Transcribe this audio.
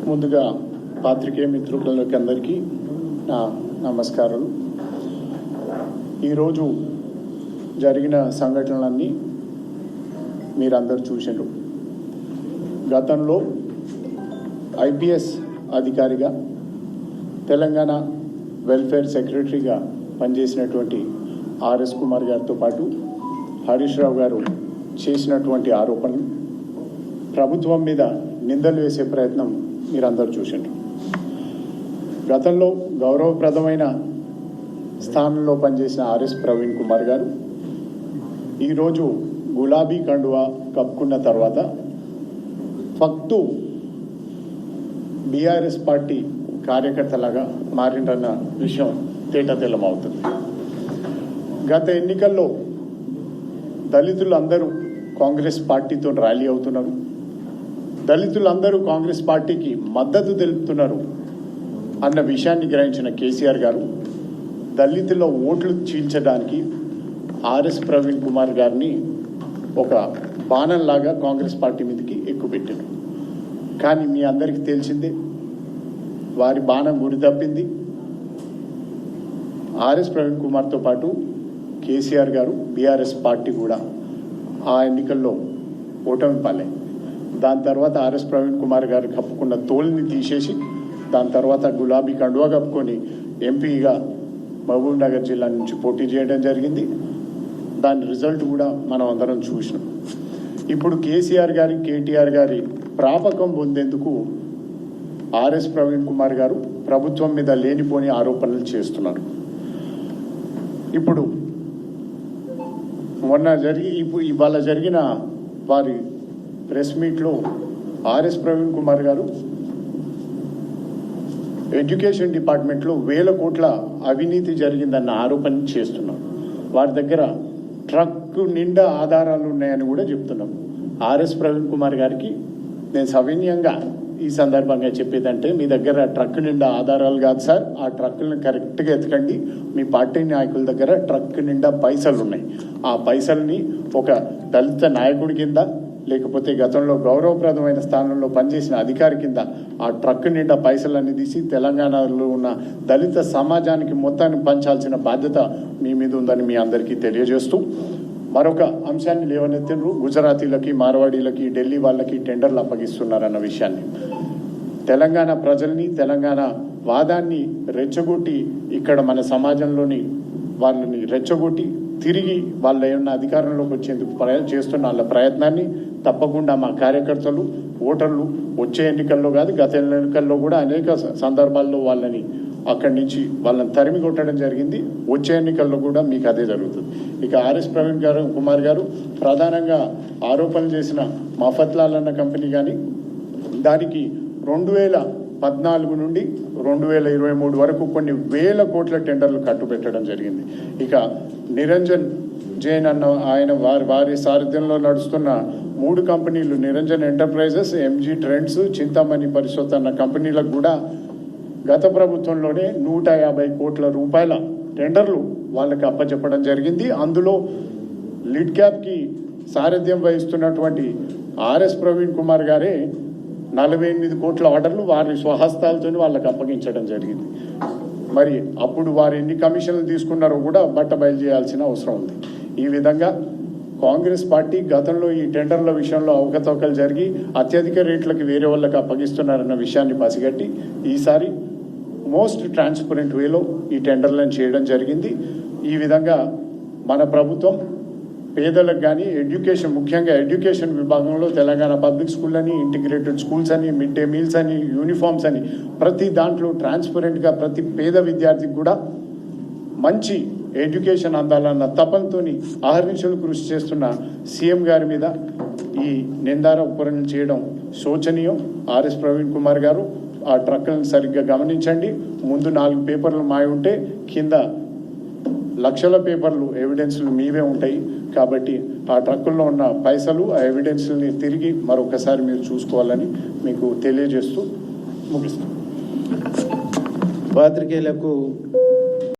ముందుగా పాత్రికేయ మిత్రులకి అందరికీ నా నమస్కారాలు. ఈరోజు జరిగిన సంఘటనలన్నీ మీరందరూ చూశారు. గతంలో ఐపీఎస్ అధికారిగా తెలంగాణ వెల్ఫేర్ సెక్రటరీగా పనిచేసినటువంటి ఆర్ఎస్ కుమార్ గారితో పాటు హరీష్ రావు గారు చేసినటువంటి ఆరోపణలు, ప్రభుత్వం మీద నిందలు వేసే ప్రయత్నం మీరందరూ చూశారు. గతంలో గౌరవప్రదమైన స్థానంలో పనిచేసిన ఆర్ఎస్ ప్రవీణ్ కుమార్ గారు ఈరోజు గులాబీ కండువా కప్పుకున్న తర్వాత ఫక్తు బీఆర్ఎస్ పార్టీ కార్యకర్తలాగా మారిందన్న విషయం తేటతెల్లమవుతుంది. గత ఎన్నికల్లో దళితులందరూ కాంగ్రెస్ పార్టీతో ర్యాలీ అవుతున్నారు, దళితులందరూ కాంగ్రెస్ పార్టీకి మద్దతు తెలుపుతున్నారు అన్న విషయాన్ని గ్రహించిన కేసీఆర్ గారు దళితుల ఓట్లు చీల్చడానికి ఆర్ఎస్ ప్రవీణ్ కుమార్ గారిని ఒక బాణంలాగా కాంగ్రెస్ పార్టీ మీదకి ఎక్కుపెట్టారు. కానీ మీ అందరికీ తెలిసిందే, వారి బాణం గురి తప్పింది. ఆర్ఎస్ ప్రవీణ్ కుమార్తో పాటు కేసీఆర్ గారు, బీఆర్ఎస్ పార్టీ కూడా ఆ ఎన్నికల్లో ఓటమి పాలైంది. దాని తర్వాత ఆర్ఎస్ ప్రవీణ్ కుమార్ గారు కప్పుకున్న తోలుని తీసేసి దాని తర్వాత గులాబీ కండువా కప్పుకొని ఎంపీగా మహబూబ్ నగర్ జిల్లా నుంచి పోటీ చేయడం జరిగింది. దాని రిజల్ట్ కూడా మనం అందరం చూసినాం. ఇప్పుడు కేసీఆర్ గారి, కేటీఆర్ గారి ప్రాపకం పొందేందుకు ఆర్ఎస్ ప్రవీణ్ కుమార్ గారు ప్రభుత్వం మీద లేనిపోని ఆరోపణలు చేస్తున్నారు. ఇప్పుడు ఇవాళ జరిగిన వారి ప్రెస్ మీట్లో ఆర్ఎస్ ప్రవీణ్ కుమార్ గారు ఎడ్యుకేషన్ డిపార్ట్మెంట్లో 1000 కోట్ల అవినీతి జరిగిందన్న ఆరోపణ చేస్తున్నారు. వారి దగ్గర ట్రక్ నిండా ఆధారాలు ఉన్నాయని కూడా చెప్తున్నాం. ఆర్ఎస్ ప్రవీణ్ కుమార్ గారికి నేను సవినయంగా ఈ సందర్భంగా చెప్పేదంటే, మీ దగ్గర ట్రక్ నిండా ఆధారాలు కాదు సార్, ఆ ట్రక్కులను కరెక్ట్గా ఎతకండి. మీ పార్టీ నాయకుల దగ్గర ట్రక్ నిండా పైసలు ఉన్నాయి. ఆ పైసల్ని ఒక దళిత నాయకుడి కింద, లేకపోతే గతంలో గౌరవప్రదమైన స్థానంలో పనిచేసిన అధికారి కింద ఆ ట్రక్ నిండా పైసలన్నీ తీసి తెలంగాణలో ఉన్న దళిత సమాజానికి మొత్తాన్ని పంచాల్సిన బాధ్యత మీ మీద ఉందని మీ అందరికీ తెలియజేస్తూ, మరొక అంశాన్ని లేవనెత్తినరు. గుజరాతీలకి, మార్వాడీలకి, ఢిల్లీ వాళ్ళకి టెండర్లు అప్పగిస్తున్నారన్న విషయాన్ని, తెలంగాణ ప్రజల్ని, తెలంగాణ వాదాన్ని రెచ్చగొట్టి ఇక్కడ మన సమాజంలోని వాళ్ళని రెచ్చగొట్టి తిరిగి వాళ్ళ ఏమన్నా అధికారంలోకి వచ్చేందుకు చేస్తున్న వాళ్ళ ప్రయత్నాన్ని తప్పకుండా మా కార్యకర్తలు, ఓటర్లు వచ్చే ఎన్నికల్లో కాదు, గత ఎన్నికల్లో కూడా అనేక సందర్భాల్లో వాళ్ళని అక్కడి నుంచి వాళ్ళని తరిమి కొట్టడం జరిగింది. వచ్చే ఎన్నికల్లో కూడా మీకు అదే జరుగుతుంది. ఇక ఆర్ఎస్ ప్రవీణ్ కుమార్ గారు ప్రధానంగా ఆరోపణలు చేసిన మఫత్లాల్ అన్న కంపెనీ కానీ, దానికి 2014 నుండి 2023 వరకు కొన్ని 1000 కోట్ల టెండర్లు కట్టుబెట్టడం జరిగింది. ఇక నిరంజన్ జైన్ అన్న ఆయన వారి సారథ్యంలో నడుస్తున్న 3 కంపెనీలు, Niranjan enterprises, MG trends, Chintamani పరిశోధన అన్న కంపెనీలకు కూడా గత ప్రభుత్వంలోనే 150 కోట్ల రూపాయల టెండర్లు వాళ్ళకి అప్పచెప్పడం జరిగింది. అందులో లిడ్ క్యాప్కి సారథ్యం వహిస్తున్నటువంటి ఆర్ఎస్ ప్రవీణ్ కుమార్ గారే 48 కోట్ల ఆర్డర్లు వారి స్వహస్తాలతో వాళ్ళకి అప్పగించడం జరిగింది. మరి అప్పుడు వారు ఎన్ని కమిషన్లు తీసుకున్నారో కూడా బయలు చేయాల్సిన అవసరం ఉంది. ఈ విధంగా కాంగ్రెస్ పార్టీ గతంలో ఈ టెండర్ల విషయంలో అవకతవకలు జరిగి అత్యధిక రేట్లకి వేరే వాళ్ళకి అప్పగిస్తున్నారన్న విషయాన్ని పసిగట్టి ఈసారి మోస్ట్ ట్రాన్స్పరెంట్ వేలో ఈ టెండర్లను చేయడం జరిగింది. ఈ విధంగా మన ప్రభుత్వం పేదలకు కానీ ఎడ్యుకేషన్, ముఖ్యంగా ఎడ్యుకేషన్ విభాగంలో తెలంగాణ పబ్లిక్ స్కూల్ అని, ఇంటిగ్రేటెడ్ స్కూల్స్ అని, మిడ్ డే మీల్స్ అని, యూనిఫామ్స్ అని ప్రతి దాంట్లో ట్రాన్స్పరెంట్గా ప్రతి పేద విద్యార్థికి కూడా మంచి ఎడ్యుకేషన్ అందాలన్న తపంతో అహర్నిశలు కృషి చేస్తున్న సీఎం గారి మీద ఈ నిందారోపణలు చేయడం శోచనీయం. ఆర్ఎస్ ప్రవీణ్ కుమార్ గారు ఆ ట్రక్కులను సరిగ్గా గమనించండి. ముందు 4 పేపర్లు మావి ఉంటే కింద లక్షల పేపర్లు ఎవిడెన్స్లు మీవే ఉంటాయి. కాబట్టి ఆ ట్రక్కుల్లో ఉన్న పైసలు, ఆ ఎవిడెన్స్ని తిరిగి మరొకసారి మీరు చూసుకోవాలని మీకు తెలియజేస్తూ ముగిస్తాం. పాత్రికేయులకు